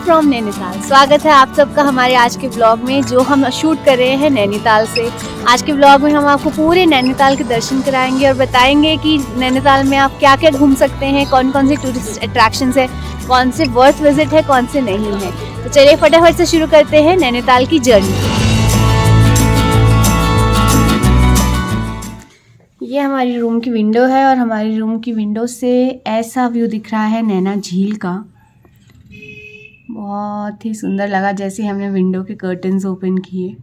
From Nainital. स्वागत है आप सबका हमारे आज के ब्लॉग में, जो हम शूट कर रहे हैं नैनीताल से। आज के ब्लॉग में हम आपको पूरे नैनीताल के दर्शन कराएंगे और बताएंगे कि नैनीताल में आप क्या क्या घूम सकते हैं, कौन कौन से टूरिस्ट अट्रैक्शंस है, कौन से वर्थ विजिट है, कौन से नहीं है। तो चलिए फटाफट से शुरू करते हैं नैनीताल की जर्नी। ये हमारी रूम की विंडो है और हमारी रूम की विंडो से ऐसा व्यू दिख रहा है नैना झील का। बहुत ही सुंदर लगा जैसे हमने विंडो के कर्टन्स ओपन किए।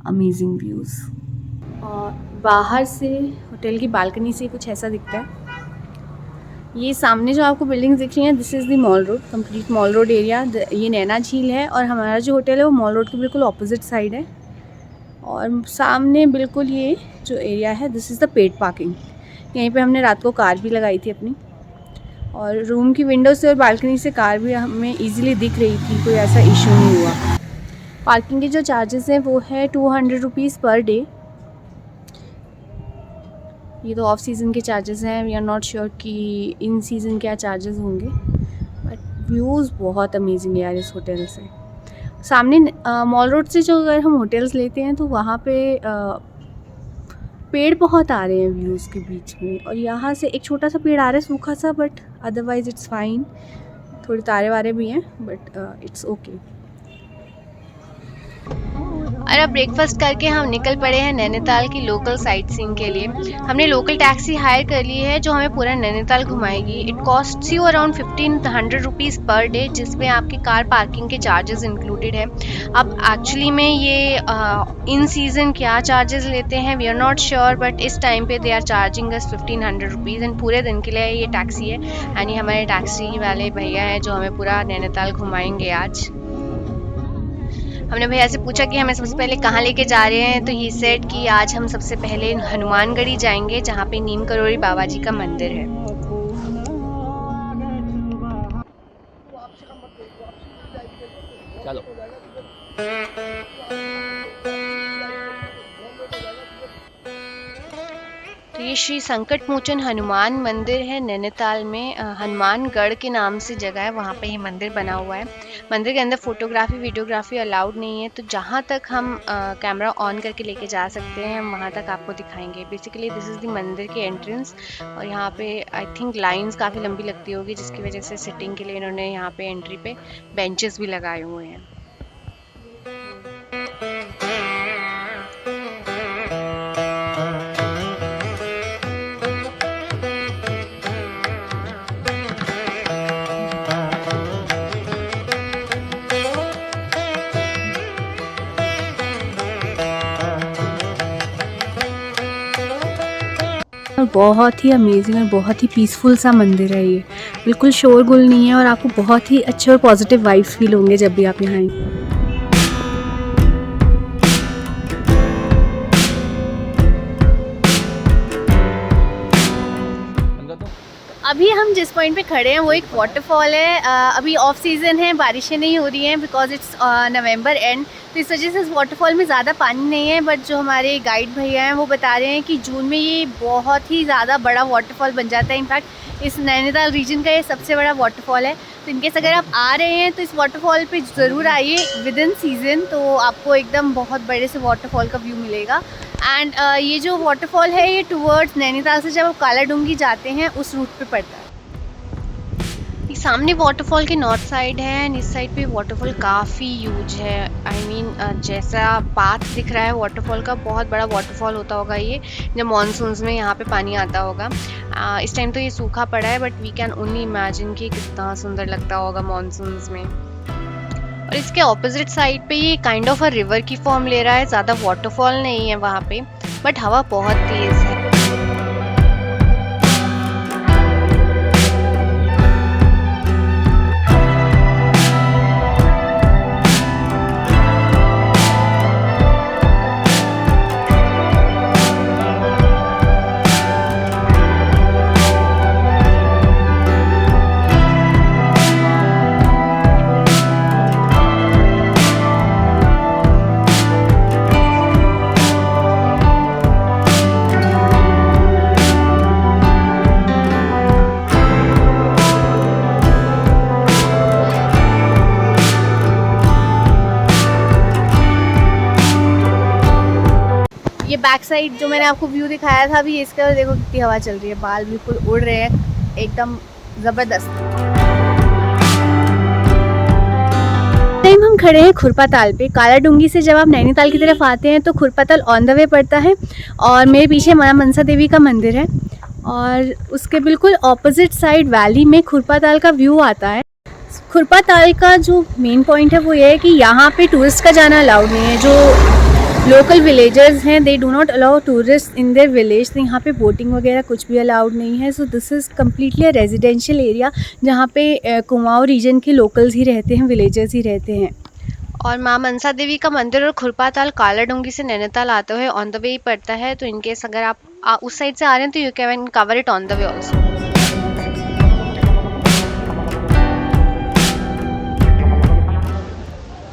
Amazing views. और बाहर से होटल की बालकनी से कुछ ऐसा दिखता है। ये सामने जो आपको बिल्डिंग्स दिख रही हैं, this is the mall road, complete mall road area. ये नैना झील है और हमारा जो होटल है वो मॉल रोड के बिल्कुल ऑपोजिट साइड है। और सामने बिल्कुल ये जो एरिया है, this is the paid parking. यहीं पे हमने रात को कार भी लगाई थी अपनी, और रूम की विंडो से और बालकनी से कार भी हमें इजीली दिख रही थी, कोई ऐसा इशू नहीं हुआ। पार्किंग के जो चार्जेस हैं वो है 200 रुपीज़ पर डे। ये तो ऑफ सीज़न के चार्जेस हैं, वी आर नॉट श्योर कि इन सीज़न क्या चार्जेस होंगे। बट व्यूज़ बहुत अमेजिंग है यार इस होटल से। सामने मॉल रोड से जो अगर हम होटल्स लेते हैं तो वहाँ पे पेड़ बहुत आ रहे हैं व्यूज़ के बीच में, और यहाँ से एक छोटा सा पेड़ आ रहा है सूखा सा, बट अदरवाइज़ इट्स फाइन। थोड़े तारे वारे भी हैं बट इट्स ओके। और अब ब्रेकफास्ट करके हम निकल पड़े हैं नैनीताल की लोकल साइट सीइंग के लिए। हमने लोकल टैक्सी हायर कर ली है जो हमें पूरा नैनीताल घुमाएगी। It cost you around 1500 rupees per day, जिसमें आपकी कार पार्किंग के चार्जेस इंक्लूडेड है। अब एक्चुअली में ये इन सीज़न क्या चार्जेस लेते हैं we are not sure, but इस टाइम पे they are charging us 1500 rupees एंड पूरे दिन के लिए ये टैक्सी है। यानी हमारे टैक्सी वाले भैया हैं जो हमें पूरा नैनीताल घुमाएंगे आज। हमने भैया से पूछा कि हमें सबसे पहले कहाँ लेके जा रहे हैं, तो ही सेड कि आज हम सबसे पहले हनुमानगढ़ी जाएंगे जहाँ पे नीम करोड़ी बाबा जी का मंदिर है। चलो। तो ये श्री संकट मोचन हनुमान मंदिर है नैनीताल में। हनुमानगढ़ के नाम से जगह है, वहाँ पे ये मंदिर बना हुआ है। मंदिर के अंदर फोटोग्राफी वीडियोग्राफी अलाउड नहीं है, तो जहाँ तक हम कैमरा ऑन करके लेके जा सकते हैं हम वहाँ तक आपको दिखाएंगे। बेसिकली दिस इज़ द मंदिर की एंट्रेंस, और यहाँ पे आई थिंक लाइंस काफ़ी लंबी लगती होगी, जिसकी वजह से सिटिंग के लिए इन्होंने यहाँ पे एंट्री पे बेंचेस भी लगाए हुए हैं। बहुत ही अमेजिंग और बहुत ही पीसफुल सा मंदिर है ये। बिल्कुल शोरगुल नहीं है और आपको बहुत ही अच्छे और पॉजिटिव वाइब्स फील होंगे जब भी आप यहाँ आएंगे। अभी हम जिस पॉइंट पे खड़े हैं वो एक वाटरफॉल है। अभी ऑफ सीज़न है, बारिशें नहीं हो रही हैं बिकॉज इट्स नवंबर एंड, तो इस वजह से इस वाटरफॉल में ज़्यादा पानी नहीं है। बट जो हमारे गाइड भैया हैं वो बता रहे हैं कि जून में ये बहुत ही ज़्यादा बड़ा वाटरफॉल बन जाता है। इनफैक्ट इस नैनीताल रीजन का ये सबसे बड़ा वाटरफॉल है। तो इनकेस अगर आप आ रहे हैं तो इस वाटरफॉल पे ज़रूर आइए विद इन सीज़न, तो आपको एकदम बहुत बड़े से वाटरफॉल का व्यू मिलेगा। एंड ये जो वाटरफॉल है ये टूवर्ड्स नैनीताल से जब आप कालाडूंगी जाते हैं उस रूट पे पड़ता है। सामने वाटरफॉल के नॉर्थ साइड है एंड इस साइड पे वाटरफॉल काफ़ी ह्यूज है। आई मीन जैसा पाथ दिख रहा है वाटरफॉल का, बहुत बड़ा वाटरफॉल होता होगा ये जब मानसून्स में यहाँ पे पानी आता होगा। इस टाइम तो ये सूखा पड़ा है, but we can only imagine कि कितना सुंदर लगता होगा मानसून्स में। और इसके ऑपोजिट साइड पे ये काइंड ऑफ अ रिवर की फॉर्म ले रहा है। ज़्यादा वाटरफॉल नहीं है वहाँ पे, बट हवा बहुत तेज़ है। ये बैक साइड जो मैंने आपको व्यू दिखाया था अभी, इसका देखो कितनी हवा चल रही है, बाल बिल्कुल उड़ रहे हैं एकदम ज़बरदस्त। टाइम हम खड़े हैं खुरपा ताल पे। काला डूंगी से जब आप नैनीताल की तरफ आते हैं तो खुरपा ताल ऑन द वे पड़ता है और मेरे पीछे मां मनसा देवी का मंदिर है और उसके बिल्कुल ऑपोजिट साइड वैली में खुरपा ताल का व्यू आता है। खुरपा ताल का जो मेन पॉइंट है वो ये है कि यहाँ पे टूरिस्ट का जाना अलाउड नहीं है। जो लोकल विलेजर्स हैं they do not allow tourist in their village, तो यहाँ पे बोटिंग वगैरह कुछ भी अलाउड नहीं है। So this is completely a residential area जहाँ पे कुमाऊँ रीजन के लोकल्स ही रहते हैं, विलेजर्स ही रहते हैं। और माँ मनसा देवी का मंदिर और खुरपा ताल काला डूंगी से नैनीताल आते हुए ऑन द वे ही पड़ता है, तो इनकेस अगर आप उस साइड से आ रहे हैं तो you can cover it on the way also.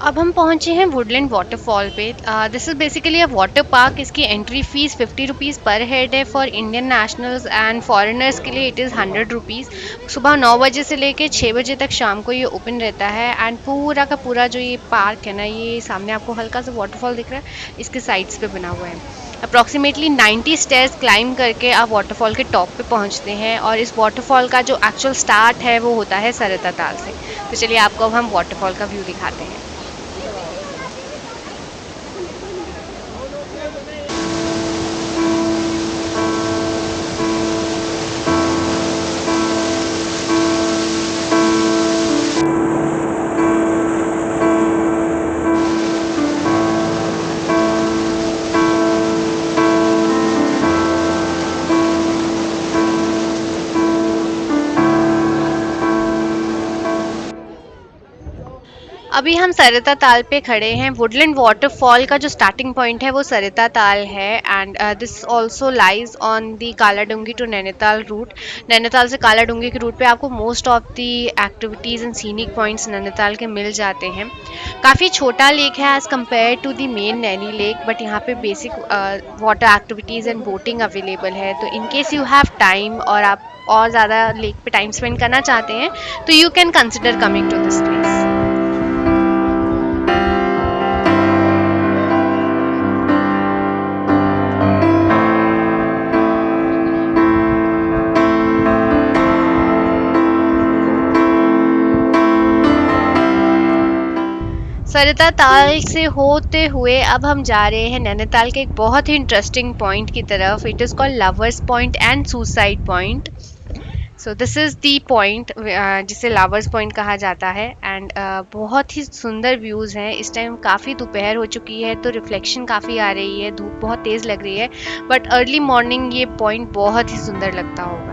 अब हम पहुंचे हैं वुडलैंड वाटरफॉल पे। This is basically a water park. इसकी एंट्री फीस 50 रुपीज़ पर हेड है for Indian nationals and foreigners के लिए इट इज़ 100 रुपीज़। सुबह 9 बजे से लेके 6 बजे तक शाम को ये ओपन रहता है एंड पूरा का पूरा जो ये पार्क है ना, ये सामने आपको हल्का सा वाटरफॉल दिख रहा है, इसके साइड्स पे बना हुआ है। अप्रॉक्सीमेटली 90 स्टेयर्स क्लाइंब करके आप वाटरफॉल के टॉप पे पहुंचते हैं और इस वाटरफॉल का जो एक्चुअल स्टार्ट है वो होता है सरता ताल से। तो चलिए आपको अब हम वाटरफॉल का व्यू दिखाते हैं। अभी हम सरता ताल पे खड़े हैं। वुडलैंड वाटरफॉल का जो स्टार्टिंग पॉइंट है वो सरता ताल है and this also lies on the Kaladhungi to Nainital route. Nainital से काला डूंगी के रूट पे आपको most of the activities and scenic points Nainital के मिल जाते हैं। काफ़ी छोटा लेक है as compare to the main Naini lake, but यहाँ पे basic water activities and boating available है। तो in case you have time और आप और ज़्यादा लेक पे टाइम स्पेंड करना चाहते हैं तो you can consider coming to this place. Sarta Tal से होते हुए अब हम जा रहे हैं नैनीताल के एक बहुत ही इंटरेस्टिंग पॉइंट की तरफ। It is called lovers point and suicide point. So this is the point जिसे लवर्स पॉइंट कहा जाता है एंड बहुत ही सुंदर व्यूज़ हैं। इस टाइम काफ़ी दोपहर हो चुकी है तो रिफ्लेक्शन काफ़ी आ रही है, धूप बहुत तेज़ लग रही है, बट अर्ली मॉर्निंग ये पॉइंट बहुत ही सुंदर लगता होगा।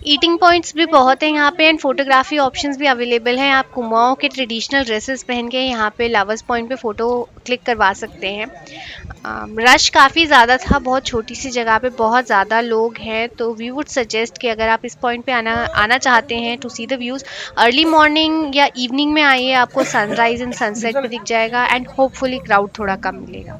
ईटिंग पॉइंट्स भी बहुत हैं यहाँ पे एंड फोटोग्राफी ऑप्शंस भी अवेलेबल हैं। आप कुमाऊँ के ट्रेडिशनल ड्रेसेस पहन के यहाँ पे लवर्स पॉइंट पे फ़ोटो क्लिक करवा सकते हैं। रश काफ़ी ज़्यादा था, बहुत छोटी सी जगह पे बहुत ज़्यादा लोग हैं, तो वी वुड सजेस्ट कि अगर आप इस पॉइंट पे आना चाहते हैं to see the views, early morning या इवनिंग में आइए, आपको सनराइज़ एंड सनसेट भी दिख जाएगा एंड होपफुली क्राउड थोड़ा कम मिलेगा।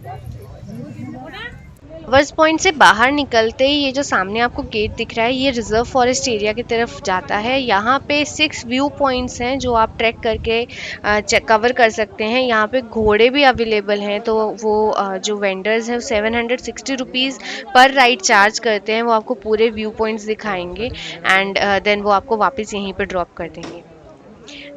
वर्स पॉइंट से बाहर निकलते ही ये जो सामने आपको गेट दिख रहा है ये रिजर्व फॉरेस्ट एरिया की तरफ जाता है। यहाँ पे 6 व्यू पॉइंट्स हैं जो आप ट्रैक करके कवर कर सकते हैं। यहाँ पे घोड़े भी अवेलेबल हैं, तो वो जो वेंडर्स हैं 760 रुपीज़ पर राइड चार्ज करते हैं। वो आपको पूरे व्यू पॉइंट्स दिखाएंगे एंड देन वो आपको वापस यहीं पे ड्रॉप कर देंगे।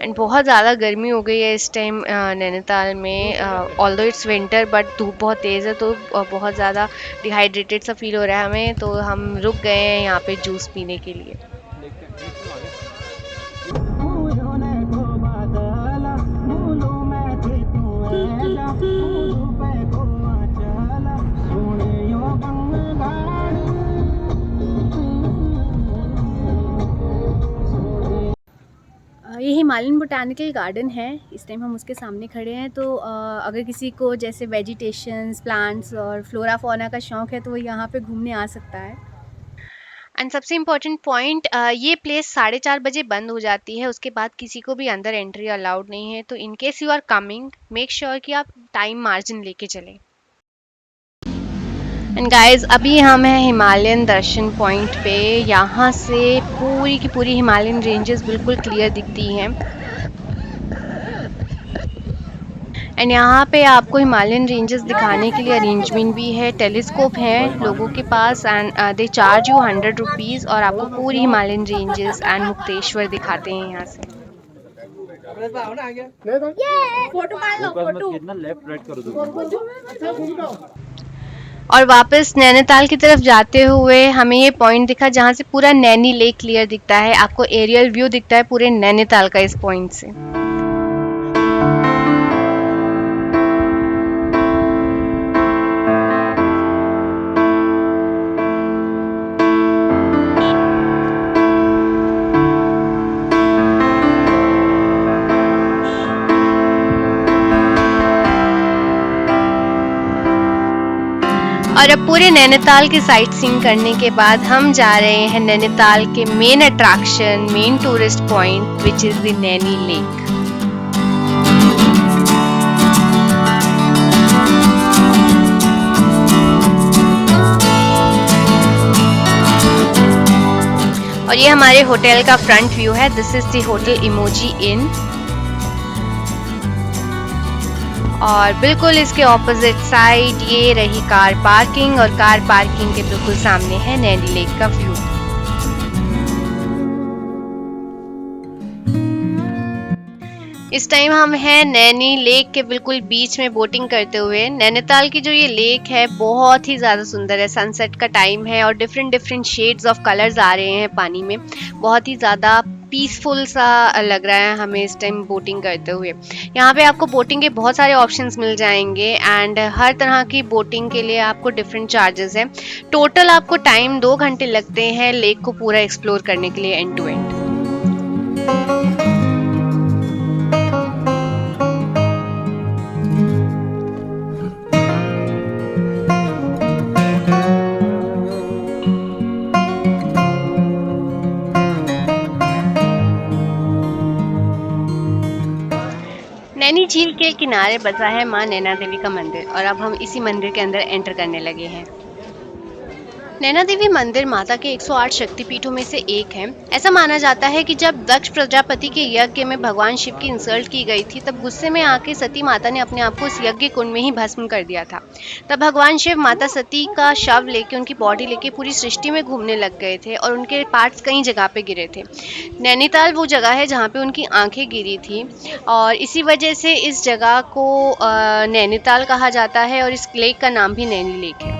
एंड बहुत ज़्यादा गर्मी हो गई है इस टाइम नैनीताल में। ऑल्दो इट्स विंटर बट धूप बहुत तेज़ है, तो बहुत ज़्यादा डिहाइड्रेटेड सा फील हो रहा है हमें, तो हम रुक गए हैं यहाँ पे जूस पीने के लिए। ये हिमालयन बोटानिकल गार्डन है। इस टाइम हम उसके सामने खड़े हैं, तो अगर किसी को जैसे वेजिटेशंस, प्लांट्स और फ्लोरा फौना का शौक़ है तो वो यहाँ पे घूमने आ सकता है। एंड सबसे इम्पॉर्टेंट पॉइंट, ये प्लेस 4:30 बजे बंद हो जाती है, उसके बाद किसी को भी अंदर एंट्री अलाउड नहीं है। तो in case you are coming, make sure कि आप टाइम मार्जिन लेके चलें। एंड गाइस, अभी हम हैं हिमालयन दर्शन पॉइंट पे। यहाँ से पूरी की पूरी हिमालयन रेंजेस बिल्कुल क्लियर दिखती हैं। एंड यहाँ पे आपको हिमालयन रेंजेस दिखाने के लिए अरेंजमेंट भी है, टेलीस्कोप है लोगों के पास and they charge you 100 rupees और आपको पूरी हिमालयन रेंजेस एंड मुक्तेश्वर दिखाते हैं यहाँ से। और वापस नैनीताल की तरफ जाते हुए हमें ये पॉइंट दिखा जहाँ से पूरा नैनी लेक क्लियर दिखता है, आपको एरियल व्यू दिखता है पूरे नैनीताल का इस पॉइंट से। और अब पूरे नैनीताल की साइट सीइंग करने के बाद हम जा रहे हैं नैनीताल के main attraction, main tourist point which is the Naini lake. और ये हमारे होटल का फ्रंट व्यू है। This is the hotel emoji inn और बिल्कुल इसके ऑपोजिट साइड ये रही कार पार्किंग और कार पार्किंग के बिल्कुल सामने है नैनी लेक का व्यू। इस टाइम हम हैं नैनी लेक के बिल्कुल बीच में बोटिंग करते हुए। नैनीताल की जो ये लेक है बहुत ही ज़्यादा सुंदर है, सनसेट का टाइम है और डिफरेंट शेड्स ऑफ कलर्स आ रहे हैं पानी में, बहुत ही ज़्यादा पीसफुल सा लग रहा है हमें इस टाइम बोटिंग करते हुए। यहाँ पे आपको बोटिंग के बहुत सारे ऑप्शंस मिल जाएंगे एंड हर तरह की बोटिंग के लिए आपको डिफरेंट चार्जेस हैं। टोटल आपको टाइम 2 घंटे लगते हैं लेक को पूरा एक्सप्लोर करने के लिए एंड टू एंड। नैनी झील के किनारे बसा है मां नैना देवी का मंदिर और अब हम इसी मंदिर के अंदर एंटर करने लगे हैं। नैना देवी मंदिर माता के 108 शक्तिपीठों में से एक है। ऐसा माना जाता है कि जब दक्ष प्रजापति के यज्ञ में भगवान शिव की इंसल्ट की गई थी तब गुस्से में आके सती माता ने अपने आप को उस यज्ञ कुंड में ही भस्म कर दिया था। तब भगवान शिव माता सती का शव लेके, उनकी बॉडी लेके पूरी सृष्टि में घूमने लग गए थे और उनके पार्ट्स कई जगह पे गिरे थे। नैनीताल वो जगह है जहाँ पे उनकी आंखें गिरी थी और इसी वजह से इस जगह को नैनीताल कहा जाता है और इस लेक का नाम भी नैनी लेक है।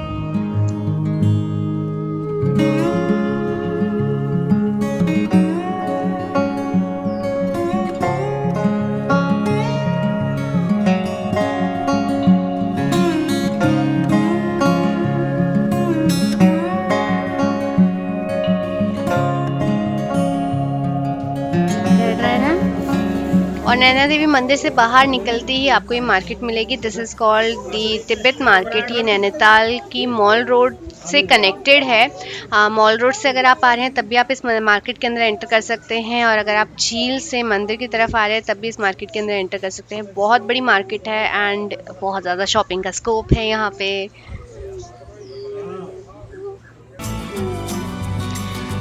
और नैना देवी मंदिर से बाहर निकलते ही आपको ये मार्केट मिलेगी। This is called the Tibet market. ये नैनीताल की मॉल रोड से कनेक्टेड है। मॉल रोड से अगर आप आ रहे हैं तब भी आप इस मार्केट के अंदर एंटर कर सकते हैं और अगर आप झील से मंदिर की तरफ आ रहे हैं तब भी इस मार्केट के अंदर एंटर कर सकते हैं। बहुत बड़ी मार्केट है एंड बहुत ज़्यादा शॉपिंग का स्कोप है यहाँ पे।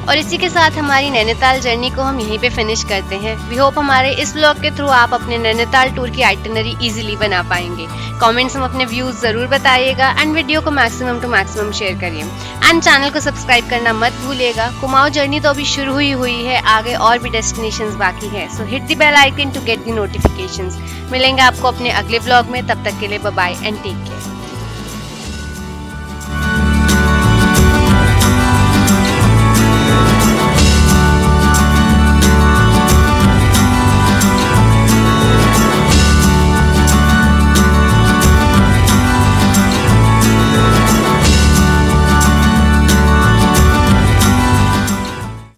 और इसी के साथ हमारी नैनीताल जर्नी को हम यहीं पे फिनिश करते हैं। वी होप हमारे इस ब्लॉग के थ्रू आप अपने नैनीताल टूर की आइटिनरी इजीली बना पाएंगे। कमेंट्स में अपने व्यूज़ ज़रूर बताइएगा एंड वीडियो को मैक्सिमम टू मैक्सिमम शेयर करिए एंड चैनल को सब्सक्राइब करना मत भूलिएगा। कुमाऊं जर्नी तो अभी शुरू हुई है, आगे और भी डेस्टिनेशंस बाकी है। So hit the bell icon to get the notifications. मिलेंगे आपको अपने अगले ब्लॉग में, तब तक के लिए bye bye and take care.